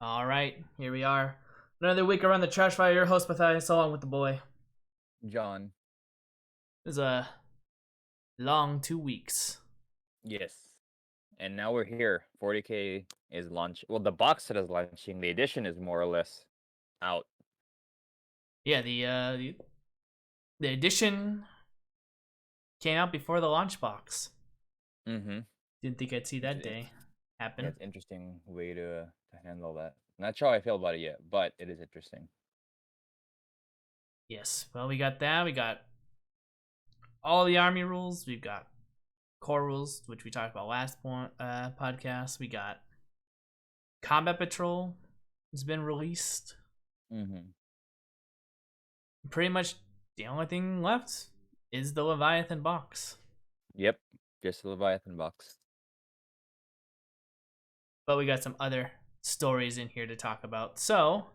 All right, here we are. Another week around the trash fire. Your host Matthias, along with the boy. John. It was a long 2 weeks. Yes. And now we're here. 40K is launch. Well, the box set is launching. The edition is more or less out. Yeah, the edition came out before the launch box. Mm-hmm. Didn't think I'd see that day Yeah, happen. it's interesting way to handle that. Not sure how I feel about it yet, but it is interesting. Yes, well, we got that. We got all the army rules. We've got core rules, which we talked about last podcast. We got combat patrol. It's been released. Mm-hmm. Pretty much the only thing left is the Leviathan box. Yep. Just the Leviathan box. But we got some other stories in here to talk about. So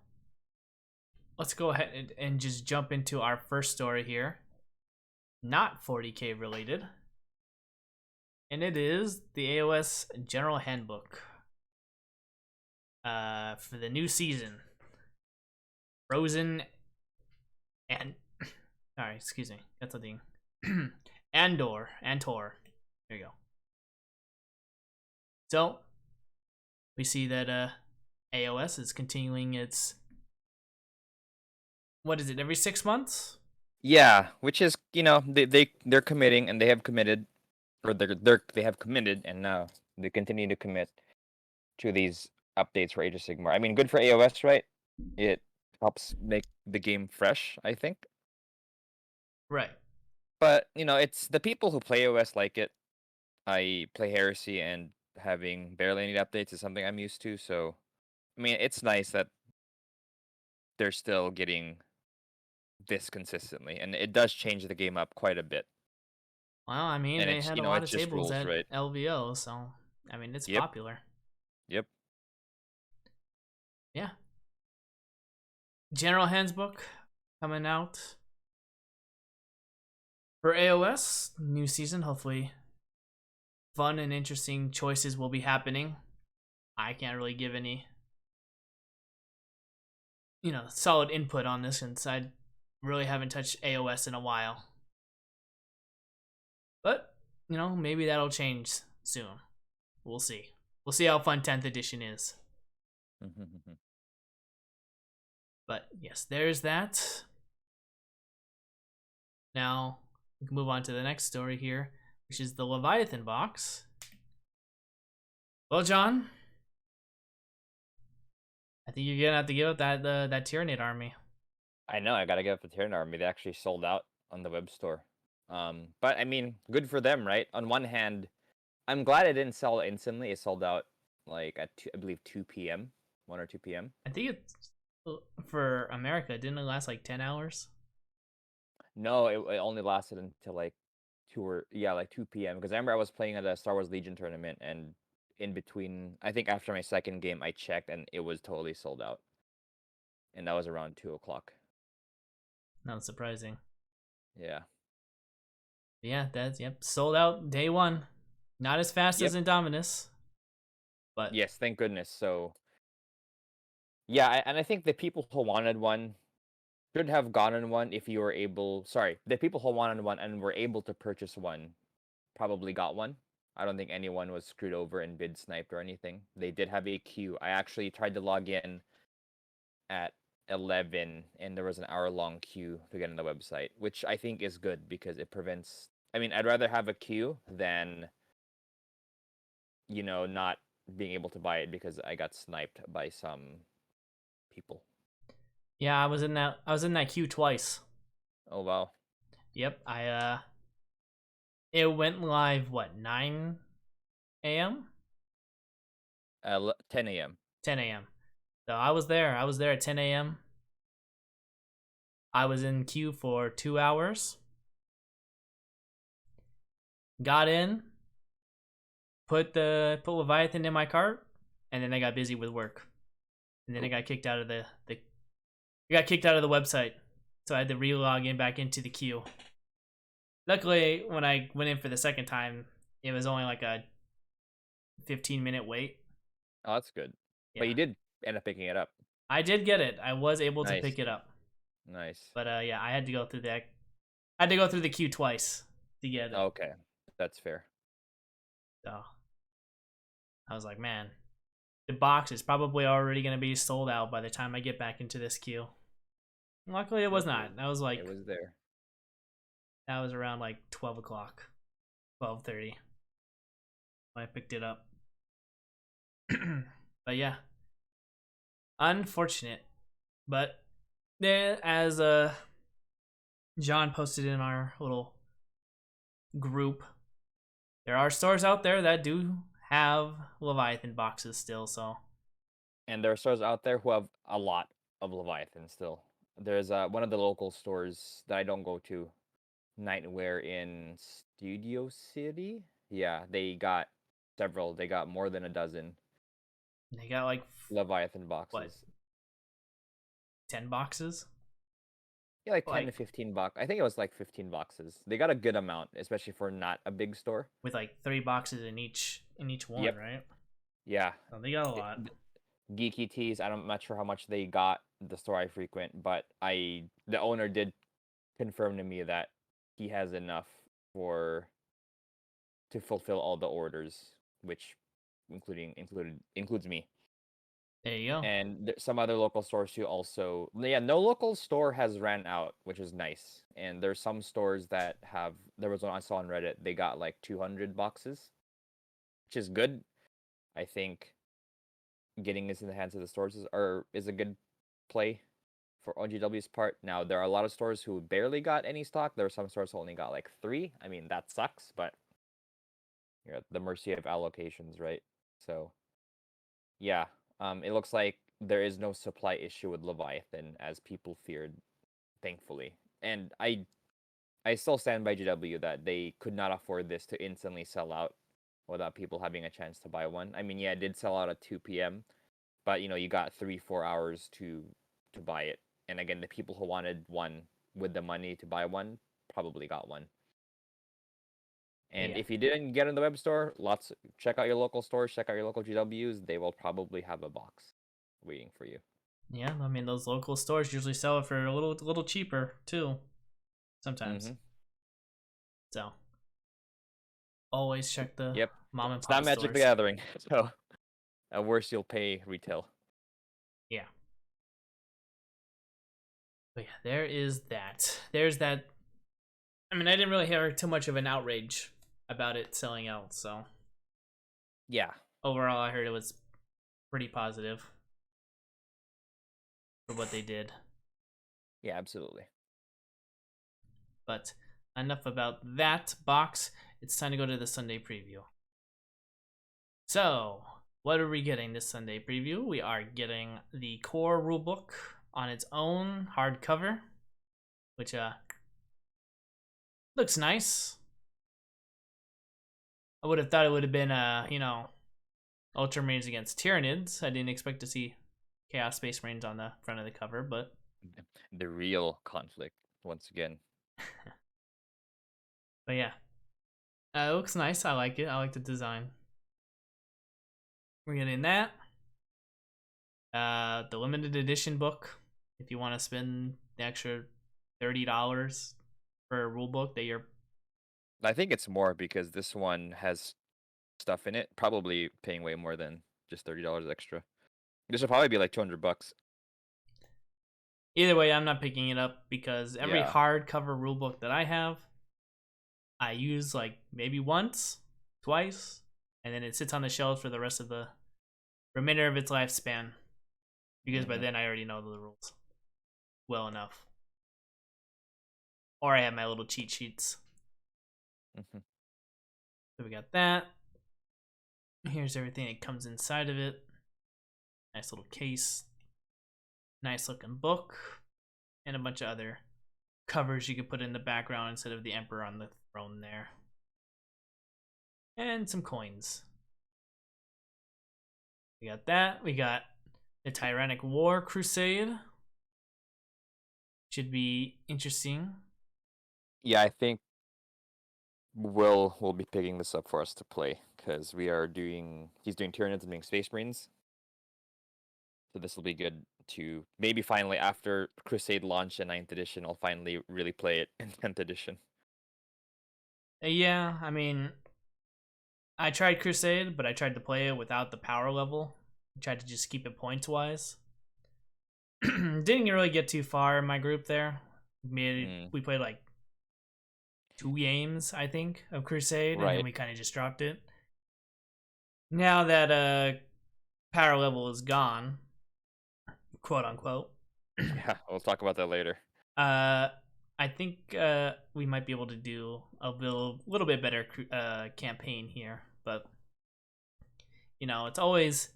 let's go ahead and just jump into our first story here. Not 40K related. And it is the AOS General Handbook for the new season. Frozen and sorry, excuse me. That's something. Antor. There you go. So we see that AOS is continuing its, what is it, every 6 months? Yeah, which is they're committing and they have committed, or they have committed, and now they continue to commit to these updates for Age of Sigmar. I mean, good for AOS, right? It helps make the game fresh, I think. Right. But it's the people who play OS like it. I play Heresy, and having barely any updates is something I'm used to. So, I mean, it's nice that they're still getting this consistently, and it does change the game up quite a bit. Well, I mean, And they it's had a lot it of just tables rules, at right? LVO, so I mean, it's Yep, popular. yep. Yeah. General Handbook coming out for AOS new season. Hopefully, fun and interesting choices will be happening. I can't really give any, solid input on this since I really haven't touched AOS in a while. But maybe that'll change soon. We'll see. We'll see how fun 10th edition is. But yes, there's that. Now, we can move on to the next story here, which is the Leviathan box. Well, John, I think you're gonna have to give up that Tyranid army. I know. I gotta get up the Terran Army. They actually sold out on the web store. But I mean, good for them, right? On one hand, I'm glad it didn't sell instantly. It sold out like at I believe 2 p.m., 1 or 2 p.m. I think it's for America. Didn't it last like 10 hours? No, it only lasted until like 2 p.m. Because I remember I was playing at a Star Wars Legion tournament, and in between, I think after my second game, I checked and it was totally sold out, and that was around 2 o'clock. Not surprising. Yeah. Yeah, that's sold out day one. Not as fast Yep. as Indominus, but Yes. Thank goodness. So yeah, and I think the people who wanted one should have gotten one if you were able. Sorry, the people who wanted one and were able to purchase one probably got one. I don't think anyone was screwed over and bid sniped or anything. They did have a queue. I actually tried to log in at 11 and there was an hour-long queue to get on the website, which I think is good because it prevents. I mean, I'd rather have a queue than not being able to buy it because I got sniped by some people. yeah, I was in that queue twice. Oh wow. Yep, it went live what, 9 a.m., 10 a.m. 10 a.m. So I was there. I was there at 10 a.m. I was in queue for 2 hours. Got in, put Leviathan in my cart, and then I got busy with work, and then I got kicked out of the website, so I had to re-log in back into the queue. Luckily, when I went in for the second time, it was only like a 15-minute wait. Oh, that's good. But Yeah, you did end up picking it up? I did get it. I was able to Nice, pick it up, nice. but yeah, I had to go through that. I had to go through the queue twice to get it. Okay, that's fair. So I was like, man, the box is probably already gonna be sold out by the time I get back into this queue. Luckily, it was Nope, not. it was there. That was around like 12 o'clock, 12:30 when I picked it up. But yeah, unfortunate. But there, as John posted in our little group, there are stores out there that do have Leviathan boxes still. So And there are stores out there who have a lot of Leviathan still. There's one of the local stores that I don't go to, Nightwear in Studio City. Yeah, they got several. They got more than a dozen they got like Leviathan what, boxes. 10 boxes? Yeah, like 10 to Like 15 bucks. I think it was like 15 boxes. They got a good amount, especially for not a big store. with like 3 boxes in each one, Yep. right? Yeah. So they got a lot. Geeky Tees, I'm not sure how much they got the store I frequent, but the owner did confirm to me that he has enough for to fulfill all the orders, which includes me. There you go. And some other local stores too also. Yeah, no local store has ran out, which is nice. And there's some stores that have, there was one I saw on Reddit, they got like 200 boxes, which is good. I think getting this in the hands of the stores is a good play for OGW's part. Now, there are a lot of stores who barely got any stock. There are some stores who only got like 3. I mean, that sucks, but you're at the mercy of allocations, right? So, yeah, it looks like there is no supply issue with Leviathan as people feared, thankfully. And I still stand by GW that they could not afford this to instantly sell out without people having a chance to buy one. I mean, yeah, it did sell out at 2 p.m., but you got 3-4 hours to buy it. And again, the people who wanted one with the money to buy one probably got one. And Yeah. if you didn't get in the web store, check out your local stores, check out your local GWs. They will probably have a box waiting for you. Yeah, I mean those local stores usually sell it for a little cheaper too, sometimes. Mm-hmm. So always check the Yep. mom and It's not pop Magic the stores. Gathering, so at worst you'll pay retail. Yeah. But yeah, there is that. There's that. I mean, I didn't really hear too much of an outrage about it selling out, so Yeah. overall I heard it was pretty positive for what they did. Yeah, absolutely. But enough about that box. It's time to go to the Sunday preview. So, what are we getting this Sunday preview? We are getting the core rulebook on its own hardcover, which looks nice. I would have thought it would have been Ultramarines against Tyranids. I didn't expect to see Chaos Space Marines on the front of the cover, but The real conflict once again. but yeah. It looks nice. I like it. I like the design. We're getting that. The limited edition book. If you want to spend the extra $30 for a rule book that you're I think it's more because this one has stuff in it. Probably paying way more than just $30 extra. This would probably be like 200 bucks. either way, I'm not picking it up because every Yeah. hardcover rule book that I have, I use like maybe once, twice, and then it sits on the shelf for the rest of the remainder of its lifespan. Because by then I already know the rules well enough. Or I have my little cheat sheets. Mm-hmm. So we got that. Here's everything that comes inside of it. Nice little case. Nice looking book. And a bunch of other covers you could put in the background instead of the Emperor on the throne there. And some coins. We got that. We got the Tyrannic War Crusade. Should be interesting. Yeah, I think Will be picking this up for us to play because he's doing Tyranids and doing Space Marines. So this will be good to maybe finally after Crusade launch in 9th edition, I'll finally really play it in 10th edition. Yeah, I mean, I tried Crusade, but I tried to play it without the power level. I tried to just keep it points wise. Didn't really get too far in my group there. We played like 2 games, I think, of Crusade, and then Right. we kind of just dropped it. Now that power level is gone, quote unquote. Yeah, we'll talk about that later. I think we might be able to do a little bit better campaign here, but it's always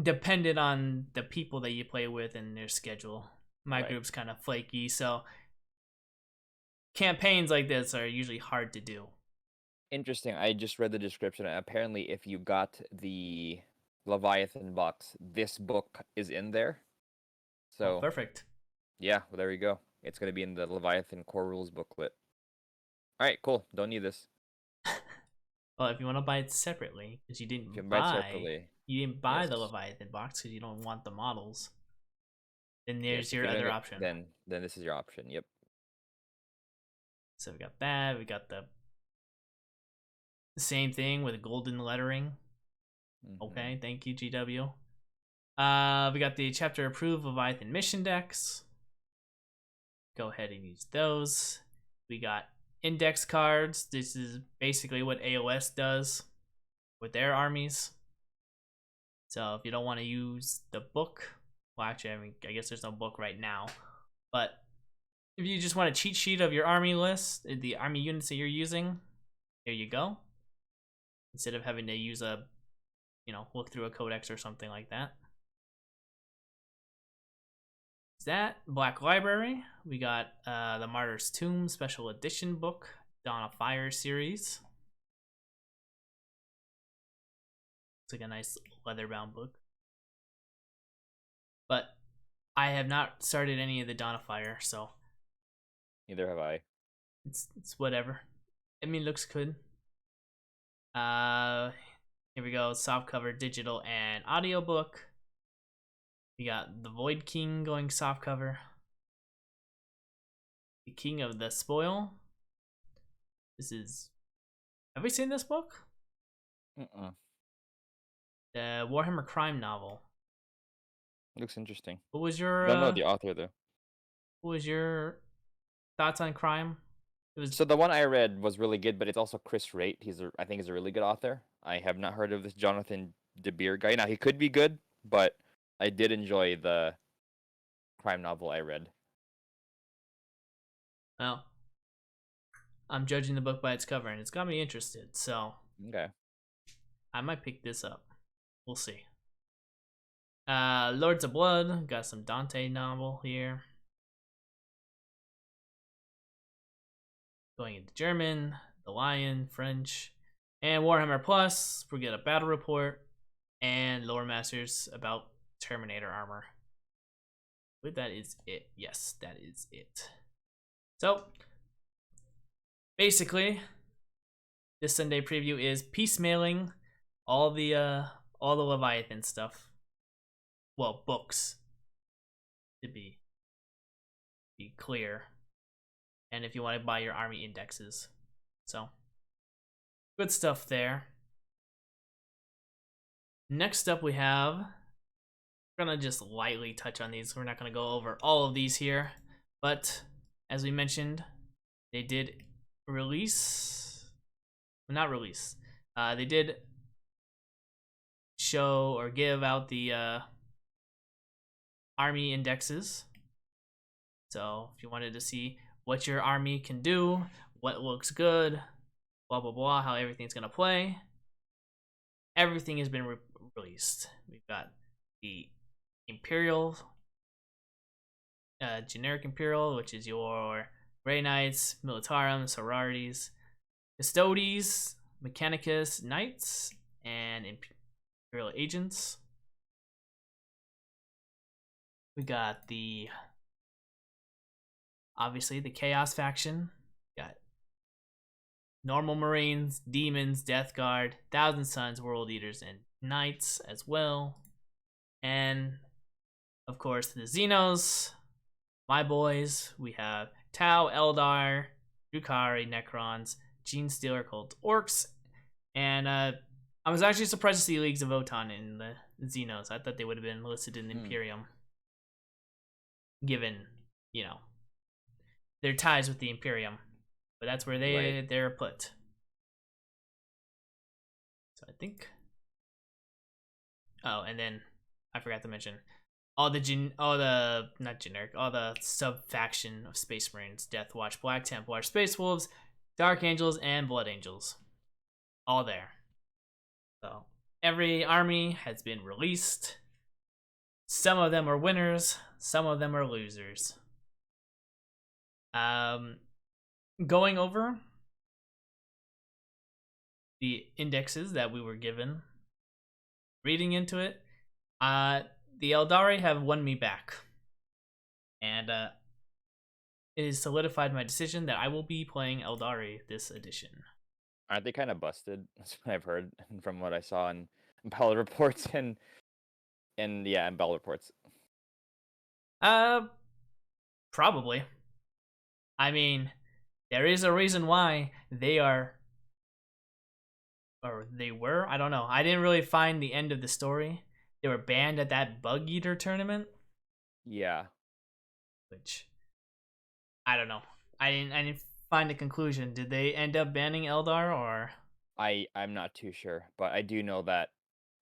dependent on the people that you play with and their schedule. My Right. group's kind of flaky, so campaigns like this are usually hard to do. Interesting. I just read the description. Apparently, if you got the Leviathan box, this book is in there. Oh, So, perfect. yeah, well, there you go. It's going to be in the Leviathan core rules booklet. All right, cool. Don't need this. Well, if you want to buy it separately, because You can buy it separately. you didn't buy the Yes. Leviathan box because you don't want the models, then Yes, there's if your you're doing other it, option. then this is your option. Yep. So we got that. We got the same thing with golden lettering. Okay, thank you, GW. We got the chapter approved Leviathan mission decks. Go ahead and use those. We got index cards. This is basically what AOS does with their armies. So if you don't want to use the book, well, actually, I mean, I guess there's no book right now, but if you just want a cheat sheet of your army list, the army units that you're using, here you go. Instead of having to use look through a codex or something like that. Is that Black Library? We got the Martyr's Tomb Special Edition book, Dawn of Fire series. It's like a nice leather-bound book. But I have not started any of the Dawn of Fire, so Neither have I. it's whatever. I mean, it looks good. Here we go. Softcover digital and audiobook. We got the Void King going softcover. The King of the Spoil. This is. Have we seen this book? The Warhammer crime novel. Looks interesting. What was your? Don't know the author though. What was your thoughts on crime? It was So the one I read was really good, but it's also Chris Rate. I think he's a really good author. I have not heard of this Jonathan DeBeer guy. Now he could be good, but I did enjoy the crime novel I read. well. I'm judging the book by its cover, and it's got me interested. So Okay. I might pick this up. We'll see. Lords of Blood. Got some Dante novel here. Going into German, The Lion, French, and Warhammer Plus. We get a battle report and Lore Masters about Terminator armor. But that is it. Yes, that is it. So basically, this Sunday preview is piecemealing all the Leviathan stuff. Well, books, to be clear. And if you want to buy your army indexes. So, good stuff there. Next up we have, we're going to just lightly touch on these. We're not going to go over all of these here. But, as we mentioned, they did release, well, not release, they did show or give out the army indexes. So, if you wanted to see what your army can do, what looks good, blah blah blah, how everything's gonna play. Everything has been released. We've got the Imperial, generic Imperial, which is your Grey Knights, Militarum, Sororities, Custodes, Mechanicus, Knights, and Imperial Agents. We got obviously the Chaos faction. Got normal Marines, Demons, Death Guard, Thousand Suns, World Eaters, and Knights as well. And of course, the Xenos, my boys. We have Tau, Eldar, Drukhari, Necrons, Gene Stealer, called Orcs, and I was actually surprised to see Leagues of Votann in the Xenos. I thought they would have been listed in Imperium, given, you know, their ties with the Imperium. But that's where they're put. So I think. Oh, and then I forgot to mention all the sub faction of Space Marines: Death Watch, Black Templar, Space Wolves, Dark Angels, and Blood Angels. All there. So every army has been released. Some of them are winners, some of them are losers. Going over the indexes that we were given, reading into it, the Eldari have won me back. And it has solidified my decision that I will be playing Eldari this edition. Aren't they kind of busted? That's what I've heard from what I saw in battle reports and in battle reports. Probably. I mean, there is a reason why they are, or they were, I don't know. I didn't really find the end of the story. They were banned at that Bug Eater tournament. Yeah. Which, I don't know. I didn't find a conclusion. Did they end up banning Eldar, or? I'm not too sure, but I do know that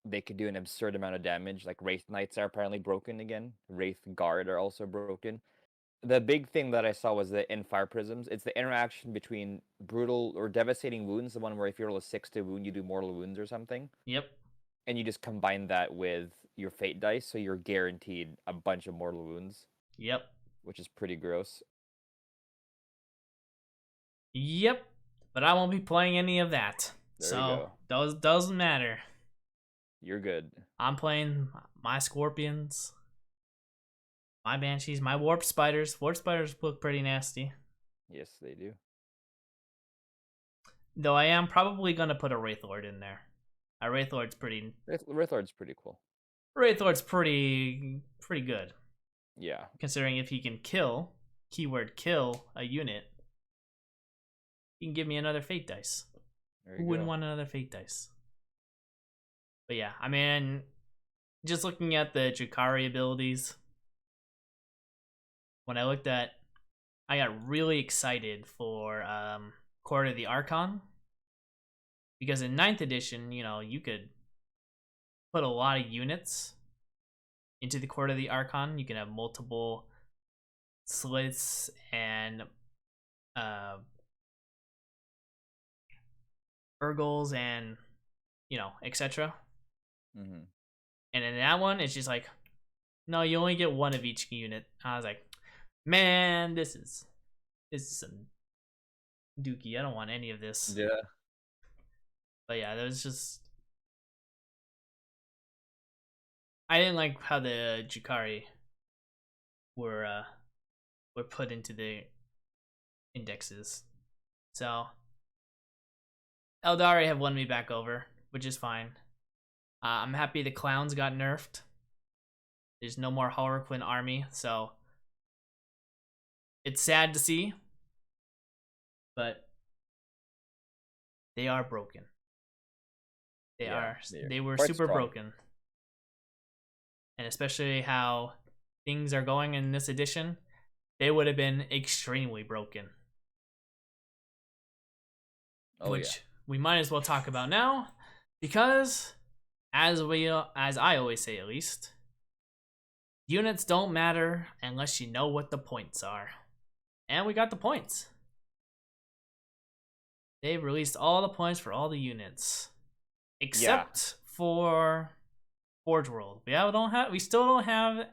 they could do an absurd amount of damage. Like Wraith Knights are apparently broken again. Wraith Guard are also broken. The big thing that I saw was the in Fire Prisms. It's the interaction between brutal or devastating wounds, the one where if you roll a 6 to wound, you do mortal wounds or something. Yep. And you just combine that with your fate dice, so you're guaranteed a bunch of mortal wounds. Yep. Which is pretty gross. Yep. But I won't be playing any of that. There so doesn't matter. You're good. I'm playing my Scorpions, my Banshees, my Warp Spiders. Warp Spiders look pretty nasty. Yes, they do. Though I am probably gonna put a Wraithlord in there. A Wraithlord's pretty. Wraithlord's pretty cool. Wraithlord's pretty good. Yeah. Considering if he can kill, keyword kill, a unit, he can give me another fate dice. Who wouldn't want another fate dice? But yeah, I mean, just looking at the Drukhari abilities, when I looked at, I got really excited for Court of the Archon. Because in 9th edition, you know, you could put a lot of units into the Court of the Archon. You can have multiple slits and Urgles and, you know, etc. Mm-hmm. And in that one, it's just like, no, you only get one of each unit. I was like, man, this is some dookie. I don't want any of this. Yeah. But yeah, that was just, I didn't like how the Drukhari were put into the indexes. So Eldari have won me back over, which is fine. I'm happy the clowns got nerfed. There's no more Harlequin army, so it's sad to see, but they are broken. They were super broken. And especially how things are going in this edition, they would have been extremely broken. Which we might as well talk about now, because as I always say, at least, units don't matter unless you know what the points are. And we got the points. They've released all the points for all the units. Except for Forge World. We still don't have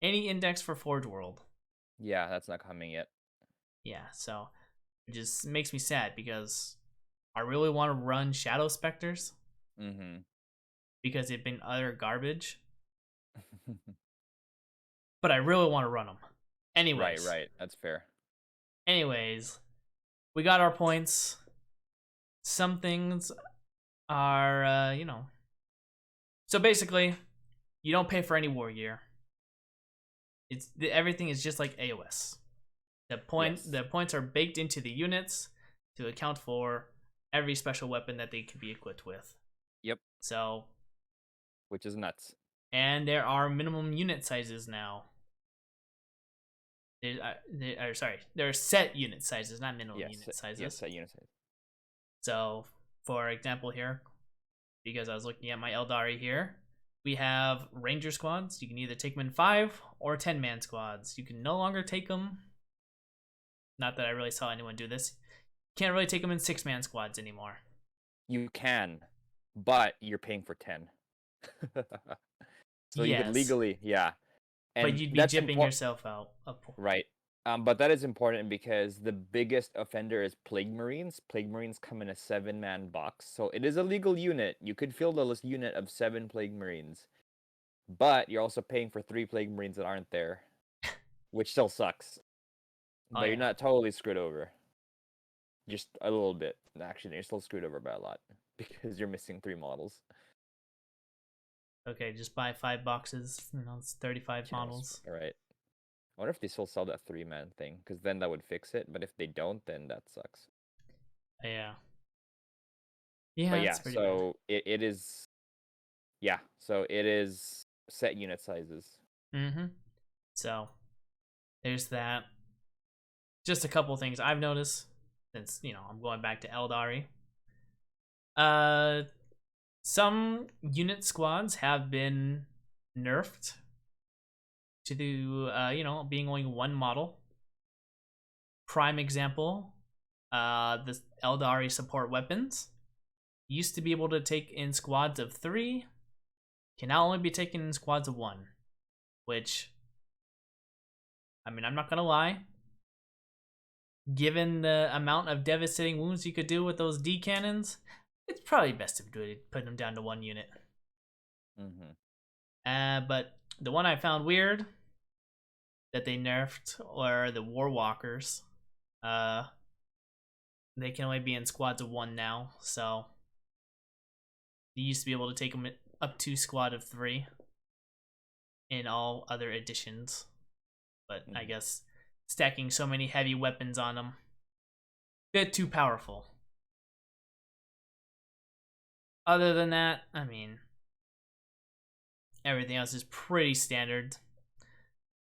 any index for Forge World. Yeah, that's not coming yet. Yeah, so it just makes me sad because I really want to run Shadow Specters. Mm-hmm. Because they've been utter garbage. But I really want to run them. Anyways. Right. That's fair. Anyways, we got our points. Some things are, you know. So basically, you don't pay for any war gear. Everything is just like AOS. The points are baked into the units to account for every special weapon that they can be equipped with. Yep. So, which is nuts. And there are minimum unit sizes now. There are set unit sizes, not minimum unit sizes. Yes, set unit size. So, for example here, because I was looking at my Eldari here, we have Ranger squads. You can either take them in 5 or 10-man squads. You can no longer take them. Not that I really saw anyone do this. Can't really take them in 6-man squads anymore. You can, but you're paying for 10. So you could legally, yeah. And but you'd be jipping yourself out. Right. But that is important because the biggest offender is Plague Marines. Plague Marines come in a 7-man box. So it is a legal unit. You could field a unit of 7 Plague Marines. But you're also paying for 3 Plague Marines that aren't there. Which still sucks. But you're not totally screwed over. Just a little bit. Actually, you're still screwed over by a lot. Because you're missing 3 models. Okay, just buy 5 boxes. It's 35 models. All right. I wonder if they still sell that 3-man thing, because then that would fix it. But if they don't, then that sucks. Yeah. Yeah. But yeah, so it is. Yeah, so it is set unit sizes. Mm-hmm. So there's that. Just a couple things I've noticed since I'm going back to Eldari. Some unit squads have been nerfed to do being only 1 model. Prime example, the Eldari support weapons used to be able to take in squads of 3, can now only be taken in squads of 1, which, I mean, I'm not gonna lie, given the amount of devastating wounds you could do with those D cannons, it's probably best to put them down to 1 unit. But the one I found weird that they nerfed are the Warwalkers. They can only be in squads of 1 now, so you used to be able to take them up to squad of 3 in all other editions. But I guess stacking so many heavy weapons on them, a bit too powerful. Other than that, I mean, everything else is pretty standard,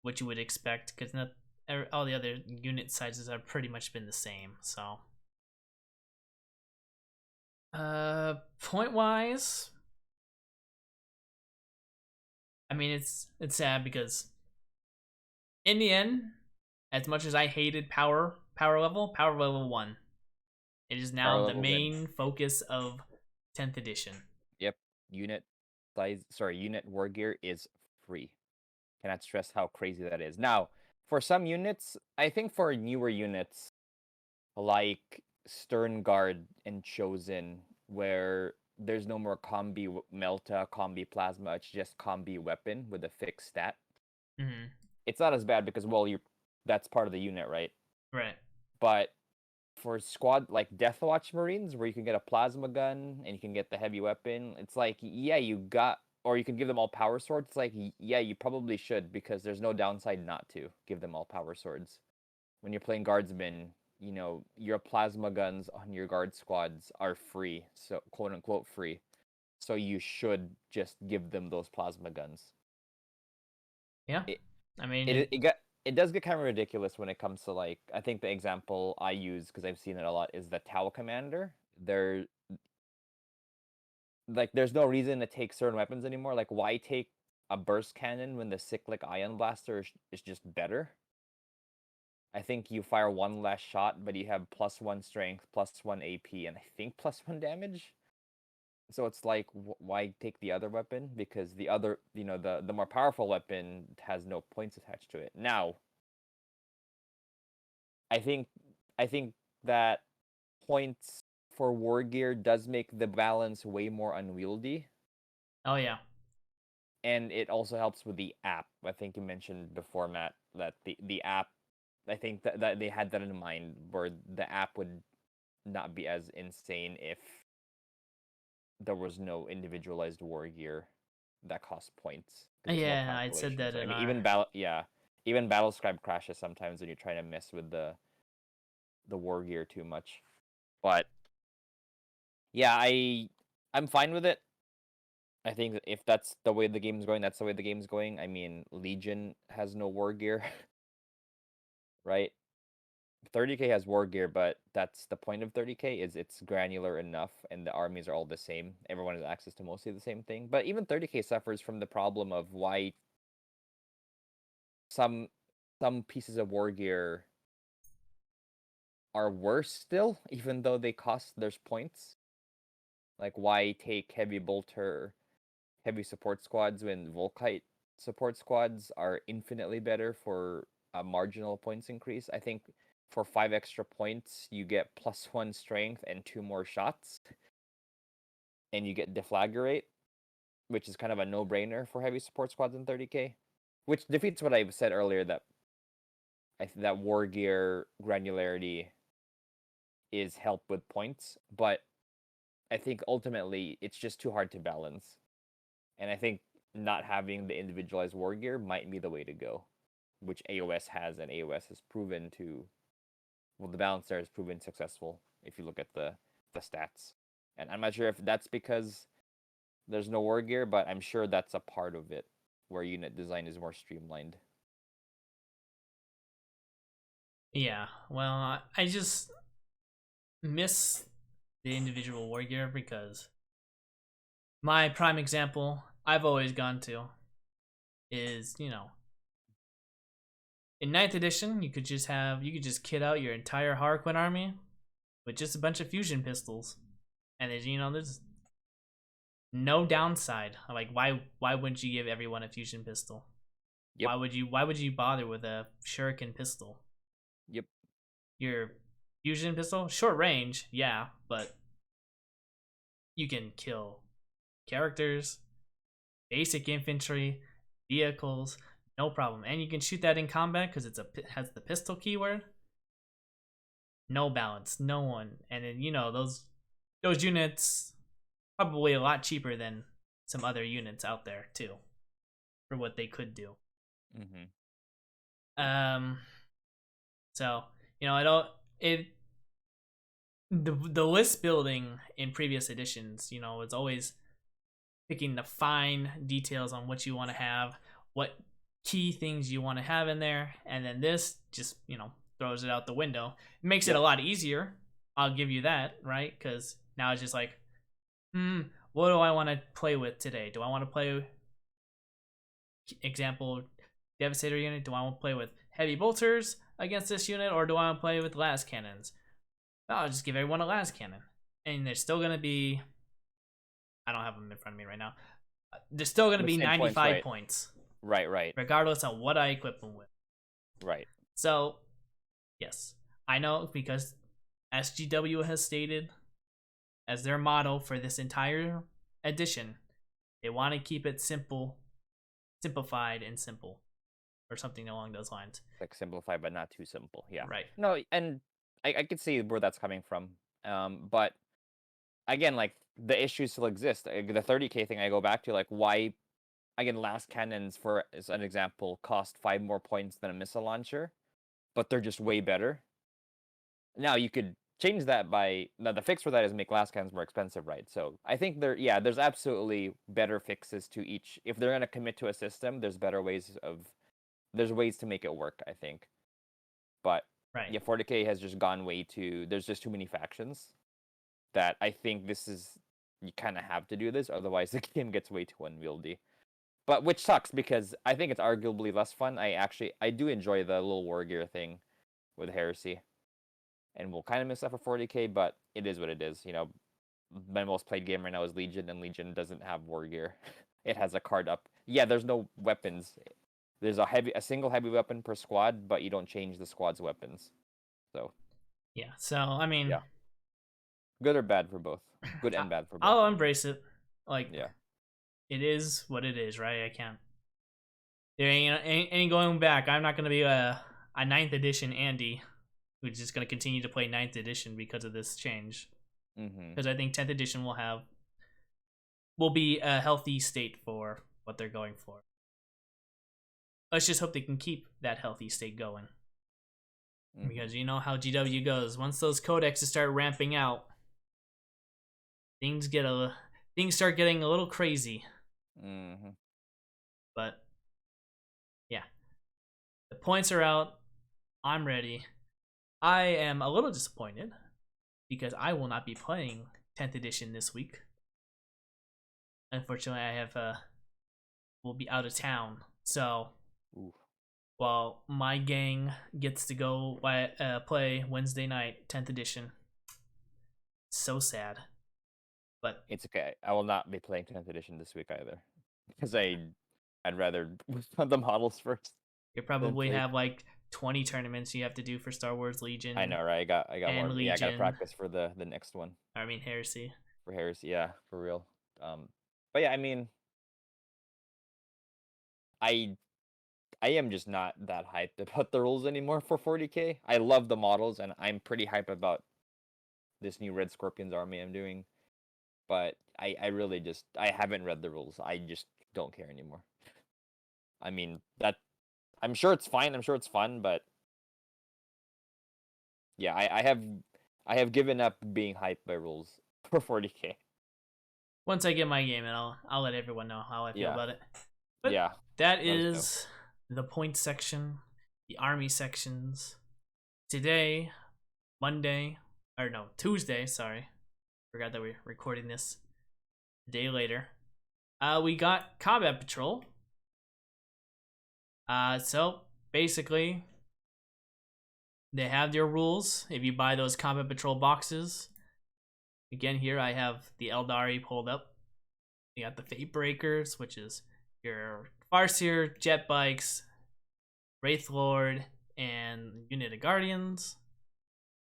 what you would expect, because all the other unit sizes have pretty much been the same. So, point wise, I mean, it's sad because in the end, as much as I hated power level 1, it is now the main focus of 10th edition. Yep, unit war gear is free. Cannot stress how crazy that is. Now, for some units, I think for newer units like Stern Guard and Chosen, where there's no more combi Melta, combi Plasma, it's just combi weapon with a fixed stat. It's not as bad because, well, that's part of the unit, right? Right. But for squad like Deathwatch Marines, where you can get a plasma gun and you can get the heavy weapon, it's like, yeah, or you can give them all power swords. It's like, yeah, you probably should, because there's no downside not to give them all power swords. When you're playing guardsmen, your plasma guns on your guard squads are free, so quote unquote free. So you should just give them those plasma guns. Yeah, I mean, it does get kind of ridiculous when it comes to, like, I think the example I use, because I've seen it a lot, is the Tau Commander. There's no reason to take certain weapons anymore. Like, why take a burst cannon when the cyclic ion blaster is just better? I think you fire 1 less shot, but you have +1 strength, +1 AP, and I think +1 damage. So it's like, why take the other weapon? Because the other, the more powerful weapon has no points attached to it. Now, I think that points for war gear does make the balance way more unwieldy. Oh yeah. And it also helps with the app. I think you mentioned before, Matt, that the app, I think that they had that in mind, where the app would not be as insane if there was no individualized war gear that cost points because it's more Yeah, I said calculations. that Right? I in mean, our. even battle scribe crashes sometimes when you're trying to mess with the war gear too much. But yeah, I'm fine with it. I think that if that's the way the game's going, that's the way the game's going. I mean, Legion has no war gear, right? 30k has war gear, but that's the point of 30k is it's granular enough and the armies are all the same. Everyone has access to mostly the same thing. But even 30k suffers from the problem of why some pieces of war gear are worse still, even though they cost there's points. Like why take heavy bolter, heavy support squads when Volkite support squads are infinitely better for a marginal points increase. I think for 5 extra points, you get +1 strength and 2 more shots. And you get deflagrate, which is kind of a no-brainer for heavy support squads in 30k. Which defeats what I said earlier that that war gear granularity is help with points, but I think ultimately it's just too hard to balance. And I think not having the individualized war gear might be the way to go, which AOS has, and AOS has proven to, well, the balance there has proven successful if you look at the stats. And I'm not sure if that's because there's no war gear, but I'm sure that's a part of it, where unit design is more streamlined. Yeah, well, I just miss the individual war gear because my prime example I've always gone to is, in ninth edition, you could just kit out your entire Harlequin army with just a bunch of fusion pistols, and there's no downside. Like, why wouldn't you give everyone a fusion pistol? Yep. Why would you bother with a shuriken pistol? Yep. Your fusion pistol, short range, yeah, but you can kill characters, basic infantry, vehicles, no problem. And you can shoot that in combat because it has the pistol keyword. No balance, no one. And then those units probably a lot cheaper than some other units out there too for what they could do. Mm-hmm. So it all it the list building in previous editions, it's always picking the fine details on what you want to have, what key things you want to have in there, and then this just throws it out the window. It makes it a lot easier. I'll give you that, right? Because now it's just like, what do I want to play with today? Do I want to play, example, Devastator unit? Do I want to play with heavy bolters against this unit, or do I want to play with las cannons? Well, I'll just give everyone a las cannon, and there's still gonna be. I don't have them in front of me right now. There's still gonna be 95 points. Right. Regardless of what I equip them with. Right. So, yes, I know because SGW has stated as their motto for this entire edition, they want to keep it simplified and simple, or something along those lines. Like simplified, but not too simple. Yeah. Right. No, and I could see where that's coming from. But again, like the issues still exist. The 30k thing I go back to, like why, again, las cannons for as an example cost 5 more points than a missile launcher, but they're just way better. Now you could change that by the fix for that is make las cannons more expensive, right? So I think there's absolutely better fixes to each. If they're gonna commit to a system, there's ways to make it work, I think. But right. yeah, 40k has just gone way too. There's just too many factions that I think you kind of have to do this, otherwise the game gets way too unwieldy. But which sucks because I think it's arguably less fun. I do enjoy the little war gear thing with Heresy, and we'll kind of miss that for 40k, but it is what it is. My most played game right now is Legion, and Legion doesn't have war gear. It has a card up. Yeah, there's no weapons. There's a single heavy weapon per squad, but you don't change the squad's weapons. So yeah. So I mean, yeah, good or bad for both. Good and bad for both. I'll embrace it. Like, yeah, it is what it is, right? I can't. There ain't going back. I'm not gonna be a ninth edition Andy who's just gonna continue to play ninth edition because of this change. Because I think 10th edition will be a healthy state for what they're going for. Let's just hope they can keep that healthy state going. Because you know how GW goes. Once those codexes start ramping out, things start getting a little crazy. But yeah, the points are out. I'm ready. I am a little disappointed because I will not be playing 10th edition this week. Unfortunately, I will be out of town. So, while my gang gets to go play Wednesday night 10th edition, so sad. But it's okay. I will not be playing 10th edition this week either, because I'd rather fund the models first. You probably have like 20 tournaments you have to do for Star Wars Legion. I know, right? I got more. Legion. Yeah, I gotta practice for the next one. I mean Heresy. For Heresy, yeah, for real. But yeah, I mean, I am just not that hyped about the rules anymore for 40k. I love the models, and I'm pretty hyped about this new Red Scorpions army I'm doing. But I really just I haven't read the rules. I just don't care anymore. I mean, that I'm sure it's fine. I'm sure it's fun, but yeah, I have given up being hyped by rules for 40k. Once I get my game, and I'll let everyone know how I feel about it. But yeah, that is the point section, the army sections. Today, Tuesday, sorry. Forgot that we're recording this a day later. We got Combat Patrol. So basically, they have their rules. If you buy those Combat Patrol boxes, again here I have the Eldari pulled up. You got the Fate Breakers, which is your Farseer, Jet Bikes, Wraith Lord, and Unit of Guardians.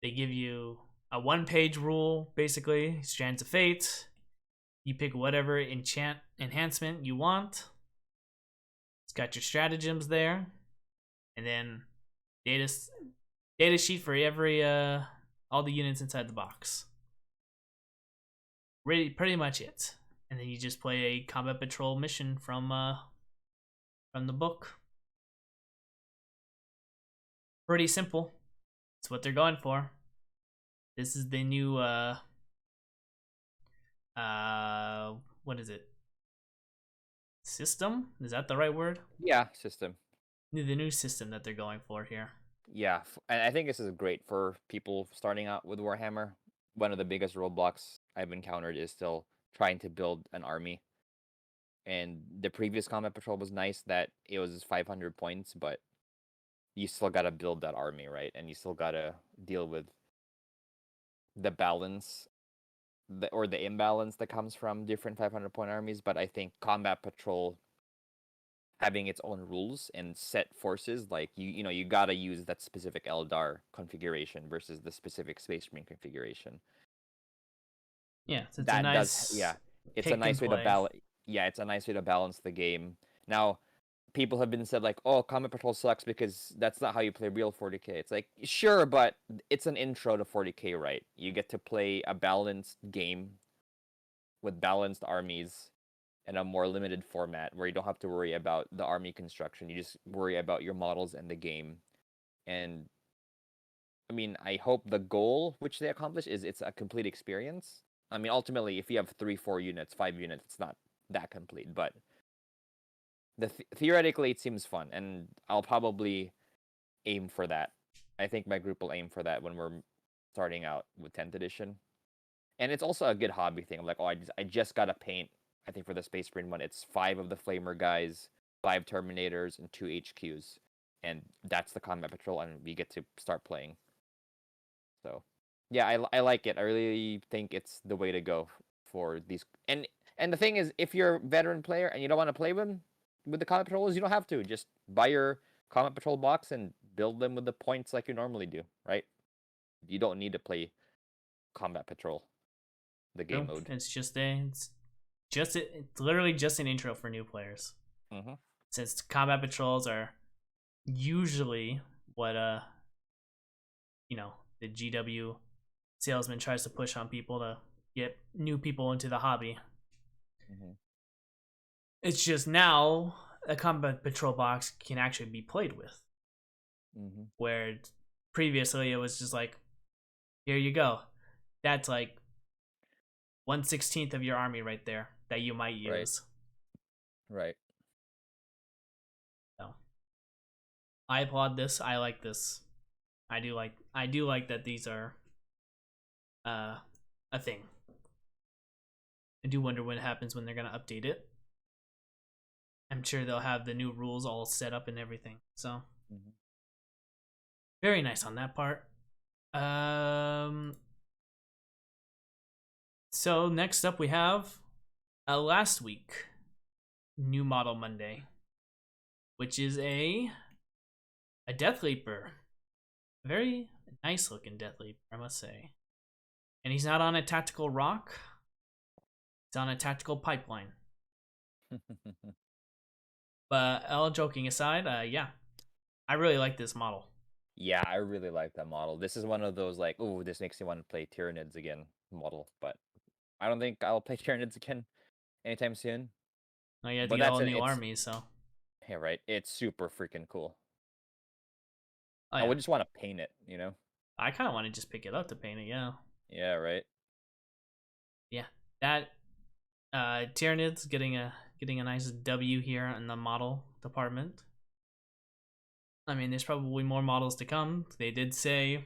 They give you a one-page rule, basically, Strands of Fate. You pick whatever enhancement you want. It's got your stratagems there, and then data sheet for every all the units inside the box. Pretty much it. And then you just play a Combat Patrol mission from the book. Pretty simple. It's what they're going for. This is the new what is it? System? Is that the right word? Yeah, system. The new system that they're going for here. Yeah, and I think this is great for people starting out with Warhammer. One of the biggest roadblocks I've encountered is still trying to build an army. And the previous Combat Patrol was nice that it was 500 points, but you still got to build that army, right? And you still got to deal with the balance or the imbalance that comes from different 500-point armies. But I think Combat Patrol having its own rules and set forces, like you got to use that specific Eldar configuration versus the specific Space Marine configuration. Yeah, so it's a nice it's a nice way to balance. Yeah, it's a nice way to balance the game. Now, people have been said like, "Oh, Combat Patrol sucks because that's not how you play real 40k." It's like, sure, but it's an intro to 40k, right? You get to play a balanced game with balanced armies in a more limited format where you don't have to worry about the army construction. You just worry about your models and the game. And I mean, I hope the goal which they accomplish is it's a complete experience. I mean, ultimately, if you have 3, 4 units, 5 units, it's not that complete, but theoretically it seems fun, and I'll probably aim for that. I think my group will aim for that when we're starting out with 10th edition. And it's also a good hobby thing. I'm like, oh, I just gotta paint. I think for the Spacemarine one, it's 5 of the Flamer guys, 5 Terminators, and 2 HQs, and that's the Combat Patrol, and we get to start playing. So, yeah, I like it. I really think it's the way to go for these. And the thing is, if you're a veteran player and you don't want to play with the Combat Patrols, you don't have to. Just buy your Combat Patrol box and build them with the points like you normally do, right? You don't need to play Combat Patrol, the game mode. It's literally just an intro for new players. Mm-hmm. Since Combat Patrols are usually what the GW salesman tries to push on people to get new people into the hobby. Mm-hmm. It's just now a combat patrol box can actually be played with, Mm-hmm. where previously it was just like, here you go. That's like 1/16 of your army right there that you might Right. use. Right. So I applaud this. I like this. I do like that these are a thing. I do wonder what happens when they're gonna update it. I'm sure they'll have the new rules all set up and everything. So Mm-hmm. very nice on that part. So next up we have last week new model Monday, which is a Death Leaper. Very nice looking Death Leaper, I must say. And he's not on a tactical rock. He's on a tactical pipeline. But all joking aside, yeah, I really like this model. Yeah, I really like that model. This is one of those like, oh, this makes me want to play Tyranids again model, but I don't think I'll play Tyranids again anytime soon. Now you have to But get that's all it. new It's armies, so yeah, right. It's super freaking cool. oh I yeah, would just want to paint it, you know? I kind of want to just pick it up to paint it. Yeah, Yeah, right. yeah. That Tyranids getting a nice W here in the model department. I mean, there's probably more models to come. They did say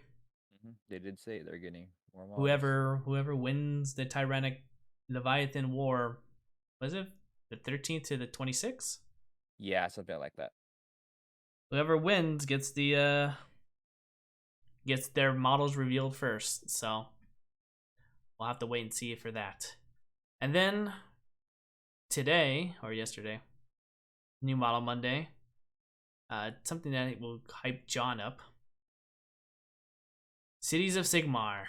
They did say they're getting more models. whoever wins the Tyrannic Leviathan War, was it the 13th to the 26th? Yeah, something like that. Whoever wins gets their models revealed first. So we'll have to wait and see for that. And then today or yesterday, new model Monday, something that will hype John up. Cities of Sigmar.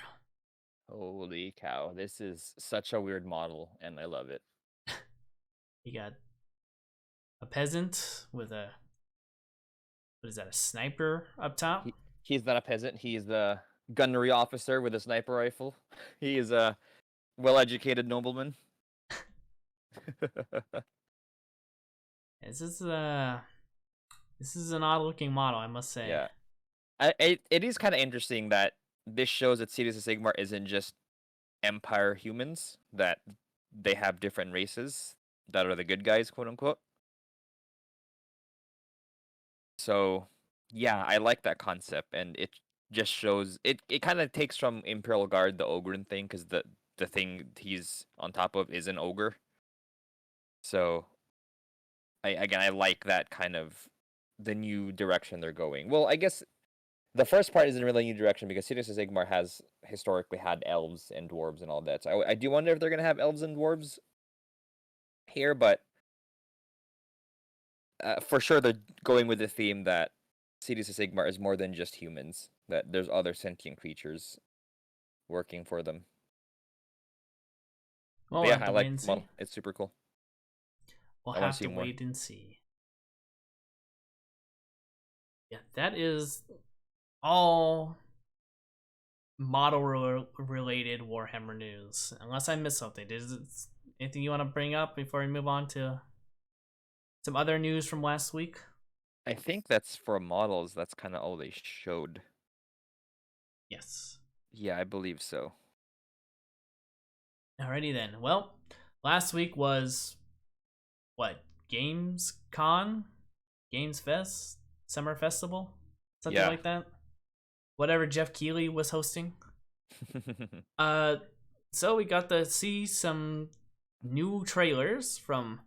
Holy cow. This is such a weird model, and I love it. You got a peasant with a what is that? A sniper up top. He's not a peasant. He's the gunnery officer with a sniper rifle. He is a well-educated nobleman. This is an odd looking model, I must say. Yeah. It is kind of interesting that this shows that Cities of Sigmar isn't just Empire humans, that they have different races that are the good guys, quote unquote. So, yeah, I like that concept, and it just shows it kind of takes from Imperial Guard the Ogryn thing, because the thing he's on top of is an ogre. So, I like that kind of the new direction they're going. Well, I guess the first part isn't really a new direction because Cities of Sigmar has historically had elves and dwarves and all that. So I do wonder if they're gonna have elves and dwarves here, but for sure they're going with the theme that Cities of Sigmar is more than just humans. That there's other sentient creatures working for them. Well, But we'll yeah, have I to wait like and the see. model. It's super cool. We'll I want to have see to more. wait and see. Yeah, that is all model related Warhammer news. Unless I missed something. Is it anything you want to bring up before we move on to some other news from last week? I think that's for models. That's kind of all they showed. Yes. Yeah, I believe so. Alrighty then. Well, last week was what? Games Con? Games Fest? Summer Festival? Something Yeah. like that? Whatever Jeff Keighley was hosting. Uh so we got to see some new trailers from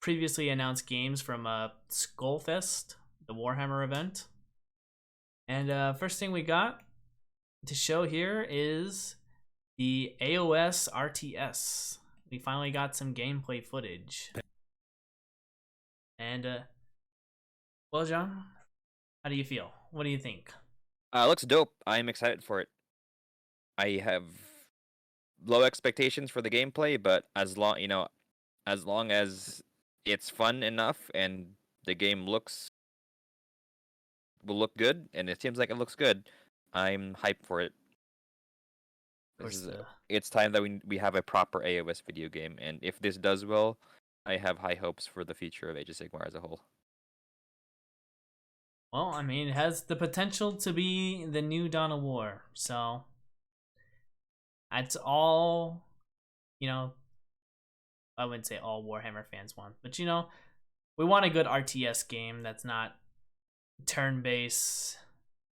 previously announced games from Skullfest, the Warhammer event. And first thing we got to show here is the AOS RTS. We finally got some gameplay footage. And well, John, how do you feel? What do you think? Looks dope. I'm excited for it. I have low expectations for the gameplay, but as long as it's fun enough and the game will look good, and it seems like it looks good, I'm hyped for it. Of This course, is the it's time that we have a proper AOS video game, and if this does well, I have high hopes for the future of Age of Sigmar as a whole. Well, I mean, it has the potential to be the new Dawn of War. So that's all, you know, I wouldn't say all Warhammer fans want, but we want a good RTS game that's not turn-based,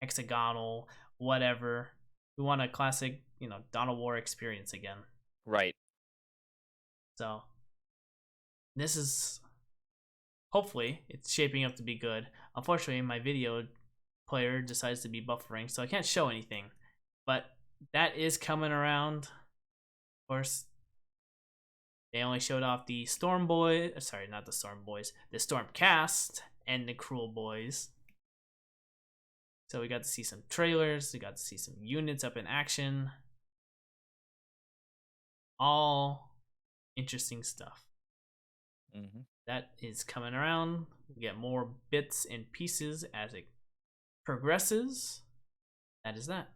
hexagonal, whatever. We want a classic, Dawn of War experience again. Right. So this is hopefully it's shaping up to be good. Unfortunately, my video player decides to be buffering, so I can't show anything. But that is coming around. Of course, they only showed off the Storm Boys. Sorry, not the Storm Boys. The Storm Cast and the Cruel Boys. So we got to see some trailers. We got to see some units up in action. All interesting stuff. Mm-hmm. That is coming around. We get more bits and pieces as it progresses. That is that.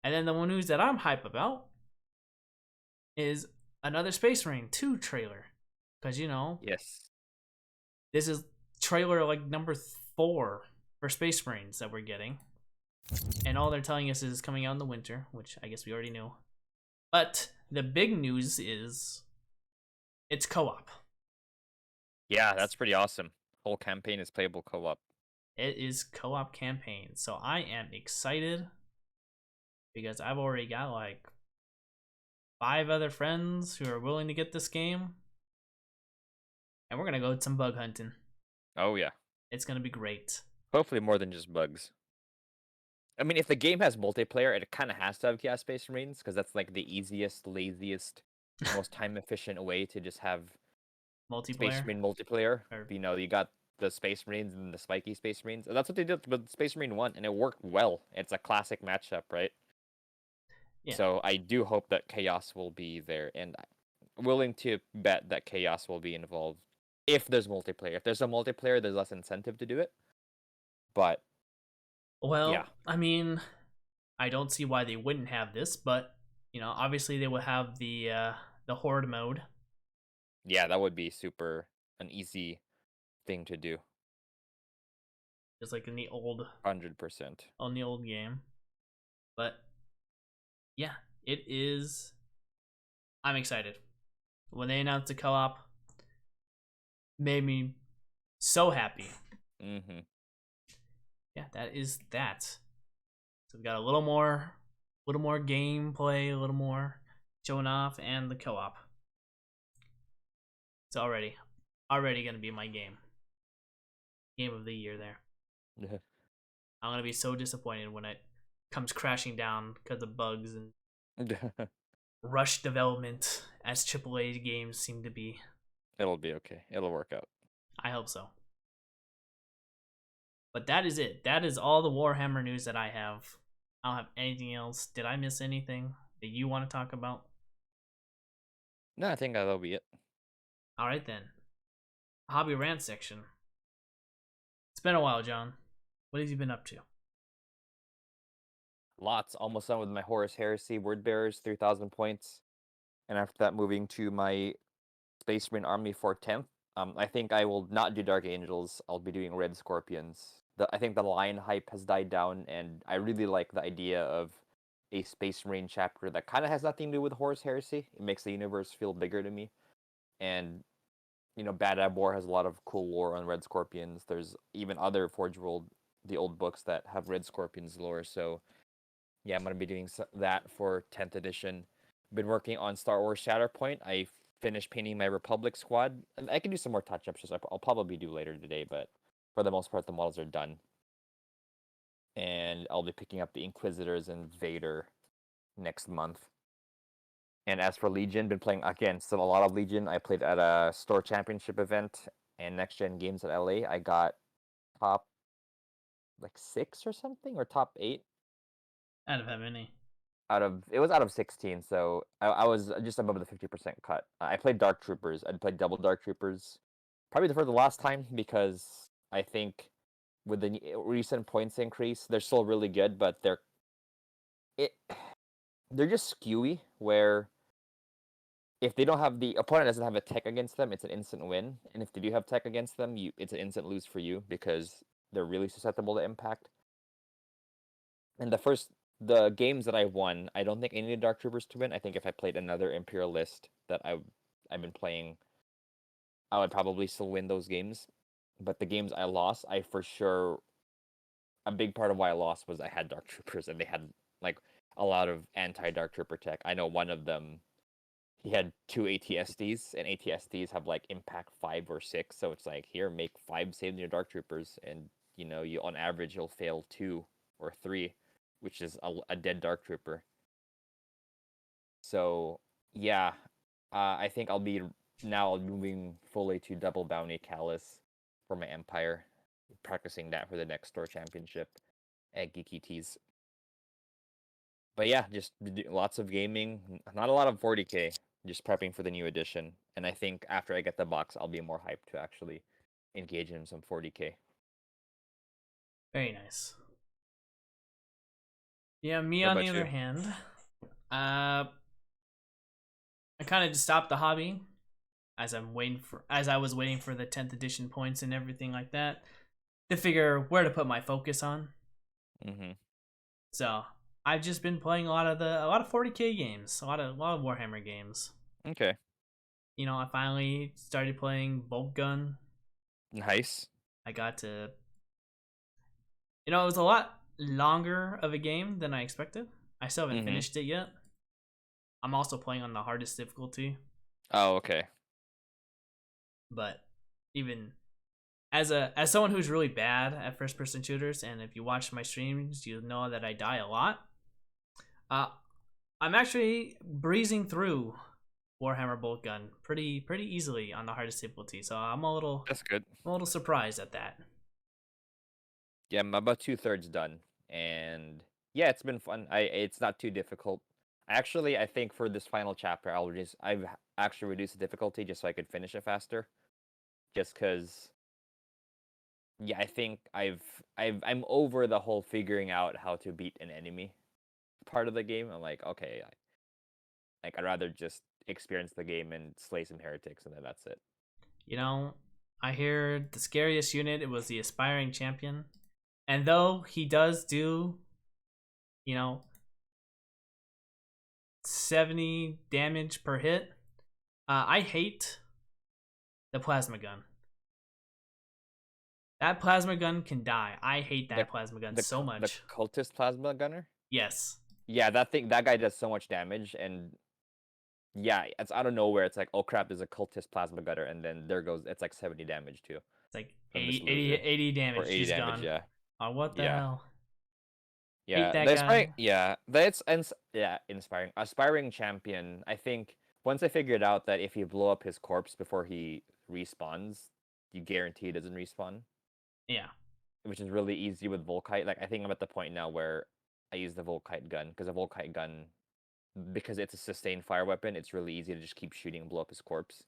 And then the one news that I'm hype about is another Spacemarine 2 trailer. Because, Yes. this is trailer like number 4 for Space Marines that we're getting. And all they're telling us is it's coming out in the winter, which I guess we already knew. But the big news is it's co-op. Yeah, that's pretty awesome. Whole campaign is playable co-op. It is co-op campaign. So I am excited because I've already got like 5 other friends who are willing to get this game. And we're going to go some bug hunting. Oh yeah. It's going to be great. Hopefully more than just bugs. I mean, if the game has multiplayer, it kind of has to have Chaos Space Marines, because that's like the easiest, laziest, most time-efficient way to just have Space Multiplayer. Marine multiplayer. Or- You got the Space Marines and the spiky Space Marines. And that's what they did with Space Marine 1, and it worked well. It's a classic matchup, right? Yeah. So I do hope that Chaos will be there, and I'm willing to bet that Chaos will be involved if there's multiplayer. If there's a multiplayer, there's less incentive to do it. But Well, yeah. I mean, I don't see why they wouldn't have this, but obviously they will have the horde mode. Yeah, that would be super an easy thing to do. Just like in the old 100%. game. But yeah, it is. I'm excited. When they announced the co-op, made me so happy. Mm-hmm. Yeah, that is that. So we got a little more gameplay, a little more showing off, and the co-op. It's already gonna be my game of the year there. I'm gonna be so disappointed when it comes crashing down because of bugs and rush development as AAA games seem to be. It'll be okay. It'll work out. I hope so. But that is it. That is all the Warhammer news that I have. I don't have anything else. Did I miss anything that you want to talk about? No, I think that'll be it. All right then. Hobby rant section. It's been a while, John. What have you been up to? Lots. Almost done with my Horus Heresy Word Bearers, 3,000 points. And after that, moving to my Space Marine Army for 10th. I think I will not do Dark Angels. I'll be doing Red Scorpions. I think the Lion hype has died down, and I really like the idea of a Space Marine chapter that kind of has nothing to do with Horus Heresy. It makes the universe feel bigger to me. And, Bad Ab War has a lot of cool lore on Red Scorpions. There's even other Forge World, the old books that have Red Scorpions lore. So, yeah, I'm going to be doing that for 10th edition. Been working on Star Wars Shatterpoint. I finished painting my Republic squad. And I can do some more touch-ups, which I'll probably do later today, but for the most part, the models are done. And I'll be picking up the Inquisitors and Vader next month. And as for Legion, been playing, again, still a lot of Legion. I played at a store championship event and Next Gen Games at LA. I got top, 6 or something, or top 8. Out of how many? It was out of 16, so I was just above the 50% cut. I played Dark Troopers. I played double Dark Troopers, probably for the last time, because I think with the recent points increase, they're still really good, but they're just skewy. Where if they don't have the opponent doesn't have a tech against them, it's an instant win. And if they do have tech against them, it's an instant lose for you because they're really susceptible to impact. And the games that I won, I don't think I needed Dark Troopers to win. I think if I played another Imperial list that I've been playing, I would probably still win those games. But the games I lost, I for sure a big part of why I lost was I had Dark Troopers and they had like a lot of anti-Dark Trooper tech. I know one of them, he had 2 ATSDs, and ATSDs have like impact 5 or 6, so it's like, here, make 5 saves in your Dark Troopers, and you on average you'll fail 2 or 3, which is a dead Dark Trooper. So yeah, I think I'll be now moving fully to double bounty Callus for my Empire, practicing that for the next store championship at Geeky Tees. But yeah, just lots of gaming, not a lot of 40k, just prepping for the new edition. And I think after I get the box, I'll be more hyped to actually engage in some 40k. Very nice. Yeah, me What on the about other you? hand, I kind of just stopped the hobby as I was waiting for the 10th edition points and everything like that to figure where to put my focus on. Mm-hmm. So I've just been playing a lot of 40k games, a lot of Warhammer games. Okay. I finally started playing Bolt Gun. Nice. I got to, it was a lot longer of a game than I expected. I still haven't Mm-hmm. finished it yet. I'm also playing on the hardest difficulty, Oh, okay. but even as someone who's really bad at first person shooters, and if you watch my streams, you know that I die a lot. I'm actually breezing through Warhammer Bolt Gun pretty easily on the hardest difficulty, so I'm a little That's good. surprised at that. Yeah, I'm about 2/3 done, and yeah, it's been fun. It's not too difficult. Actually, I think for this final chapter, I've actually reduced the difficulty just so I could finish it faster. Just because, yeah, I think I'm over the whole figuring out how to beat an enemy part of the game. I'm like, okay, like I'd rather just experience the game and slay some heretics, and then that's it. I hear the scariest unit, it was the Aspiring Champion, and though he does do, you know, 70 damage per hit, I hate the plasma gun. That plasma gun can die. I hate that plasma gun so The much. cultist plasma gunner. Yes. Yeah, that guy does so much damage, and yeah, it's out of nowhere. It's like, oh crap, there's a cultist plasma gunner, and then there goes, it's like 70 damage too It's like from this 80 or damage. 80 She's damage. gone. Yeah, Oh, what the yeah, hell? Hate yeah. that That's right. guy. Yeah, yeah, inspiring. Aspiring champion. I think once I figured out that if you blow up his corpse before he respawns, you guarantee he doesn't respawn, Yeah. which is really easy with Volkite. Like I think I'm at the point now where I use the Volkite gun because a Volkite gun, because it's a sustained fire weapon, it's really easy to just keep shooting and blow up his corpse.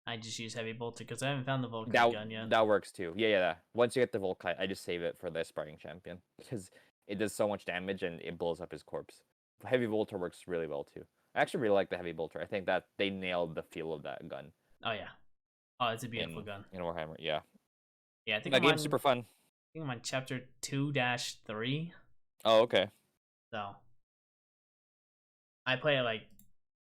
I just use Heavy Bolter because I haven't found the Volkite That gun yet. that works too. Yeah, yeah. Once you get the Volkite, I just save it for the aspiring champion because it does so much damage and it blows up his corpse. Heavy bolter works really well too. I actually really like the heavy bolter. I think that they nailed the feel of that gun Oh yeah. Oh, it's a beautiful gun. in Warhammer. Yeah, Yeah, I think that game's super fun. I'm on chapter 2-3. Oh, okay. So I play it like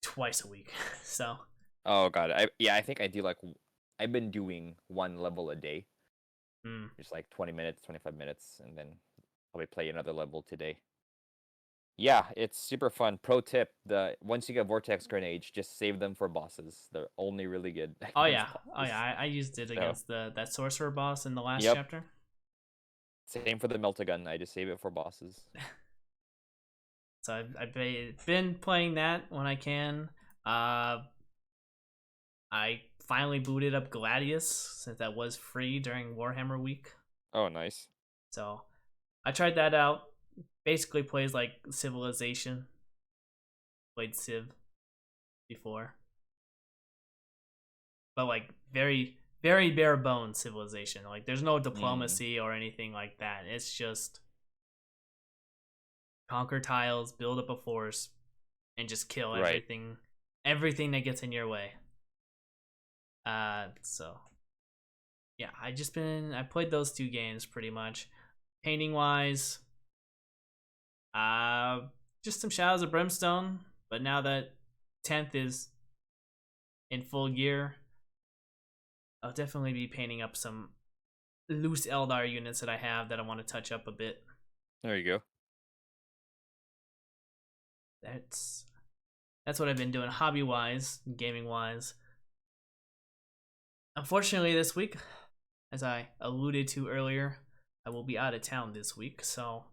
twice a week. So Oh god, I think I do like I've been doing one level a day, just like 20 minutes, 25 minutes, and then probably play another level today. Yeah, it's super fun. Pro tip: once you get vortex grenades, just save them for bosses. They're only really good oh against yeah. Oh bosses. yeah, I used it against that sorcerer boss in the last Yep. chapter. Same for the meltagun. I just save it for bosses. So I've been playing that when I can. I finally booted up Gladius since that was free during Warhammer Week. Oh, nice. So I tried that out. Basically plays like Civilization. Played Civ before. But like very bare bones Civilization. Like there's no diplomacy or anything like that. It's just conquer tiles, build up a force, and just kill everything everything that gets in your way. So yeah, I played those 2 games pretty much. Painting wise, uh, just some Shadows of Brimstone. But now that 10th is in full gear, I'll definitely be painting up some loose Eldar units that I have that I want to touch up a bit. There you go. That's what I've been doing hobby wise, gaming wise. Unfortunately, this week, as I alluded to earlier, I will be out of town this week, so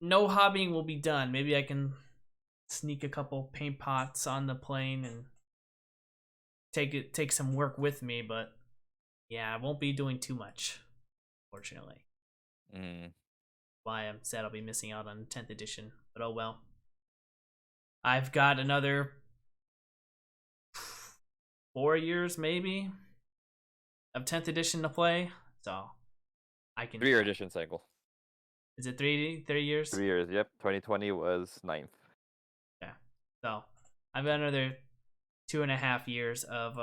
no hobbying will be done. Maybe I can sneak a couple paint pots on the plane and take some work with me, but yeah, I won't be doing too much, fortunately. Why I'm sad I'll be missing out on 10th edition, but oh well. I've got another 4 years maybe of 10th edition to play, so I can 3-year edition cycle. Is it 3 years? 3 years, yep. 2020 was 9th. Yeah. So I've got another 2.5 years of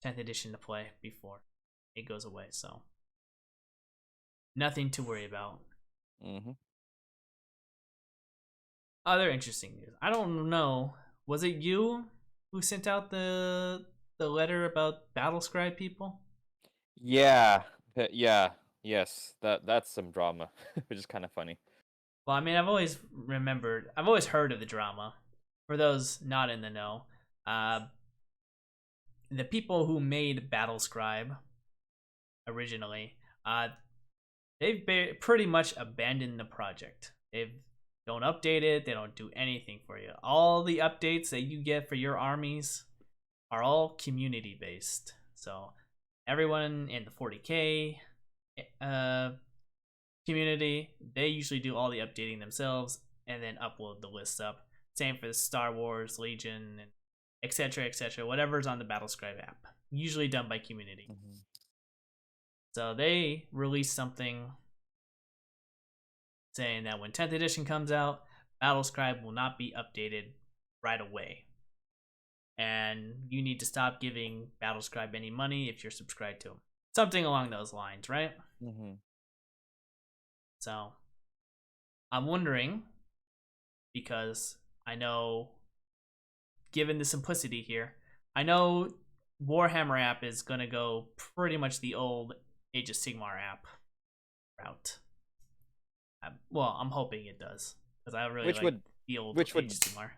10th edition to play before it goes away, so nothing to worry about. Other interesting news. I don't know. Was it you who sent out the letter about Battlescribe people? Yeah. Yeah. Yes. That's some drama, which is kind of funny. Well, I mean, I've always heard of the drama. For those not in the know, the people who made Battlescribe originally, they've pretty much abandoned the project. They don't update it. They don't do anything for you. All the updates that you get for your armies are all community based. So everyone in the 40k community, they usually do all the updating themselves and then upload the lists up. Same for the Star Wars, Legion, and etc. Whatever's on the Battlescribe app, usually done by community. So they released something saying that when 10th edition comes out, Battlescribe will not be updated right away. And you need to stop giving Battlescribe any money if you're subscribed to them. Something along those lines, right? So I'm wondering, because I know, given the simplicity here, I know Warhammer app is going to go pretty much the old Age of Sigmar app route. Well, I'm hoping it does, because I really like the old Age of Sigmar.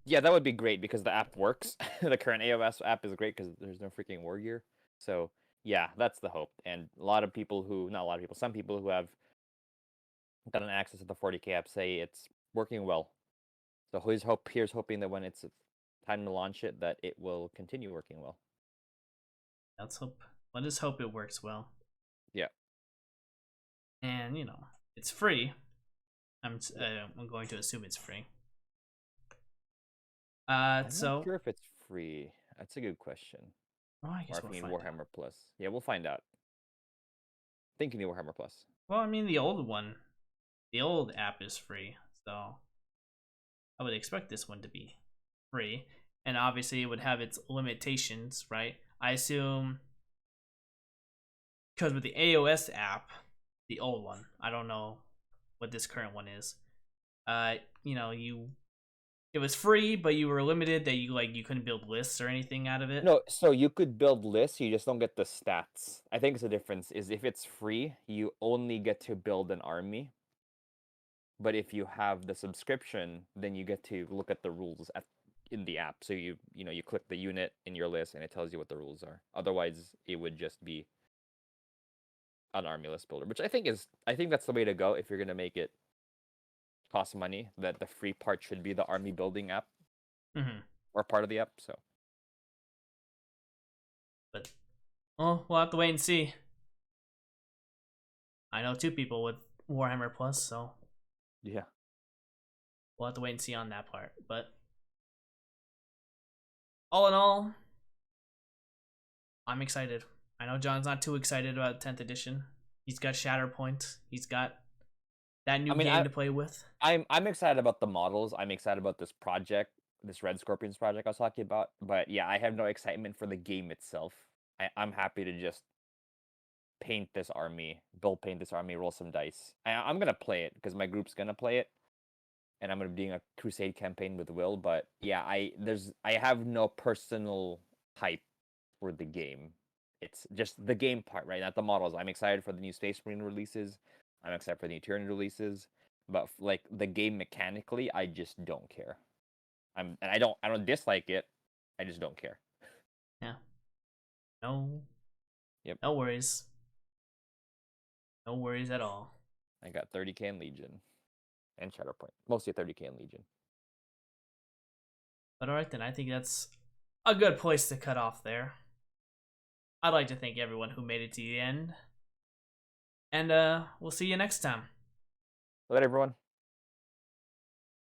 Yeah, that would be great because the app works. The current AOS app is great because there's no freaking war gear. So yeah, that's the hope. And some people who have gotten access to the 40k app say it's working well. So here's hoping that when it's time to launch it, that it will continue working well. Let's hope. Let us hope it works well. Yeah. And it's free. I'm going to assume it's free. I'm not sure if it's free. That's a good question. Oh, I guess we'll find Warhammer out. Plus. Yeah, we'll find out. I think you need Warhammer Plus. Well, I mean, the old app is free, so I would expect this one to be free. And obviously, it would have its limitations, right? I assume, because with the AOS app, the old one, I don't know what this current one is. It was free, but you were limited that you couldn't build lists or anything out of it. No, so you could build lists, you just don't get the stats. I think the difference is if it's free, you only get to build an army. But if you have the subscription, then you get to look at the rules in the app. So you click the unit in your list and it tells you what the rules are. Otherwise, it would just be an army list builder, which I think that's the way to go if you're gonna make it cost money. That the free part should be the army building app or part of the app. So, but we'll have to wait and see. I know 2 people with Warhammer Plus, so yeah, we'll have to wait and see on that part. But all in all, I'm excited. I know John's not too excited about 10th edition. He's got Shatterpoint. He's got that new game to play with. I'm excited about the models. I'm excited about this project. this Red Scorpions project I was talking about. But yeah, I have no excitement for the game itself. I'm happy to just paint this army, paint this army, roll some dice. I'm gonna play it because my group's gonna play it, and I'm gonna be doing a crusade campaign with Will. But yeah, I have no personal hype for the game. It's just the game part, right? Not the models. I'm excited for the new Spacemarine releases. I'm excited for the Eternity releases. But like the game mechanically, I just don't care. I don't dislike it. I just don't care. Yeah. No. Yep. No worries. No worries at all. I got 30k in Legion and Shadowpoint. Mostly 30k in Legion. But alright then, I think that's a good place to cut off there. I'd like to thank everyone who made it to the end. And we'll see you next time. Let everyone.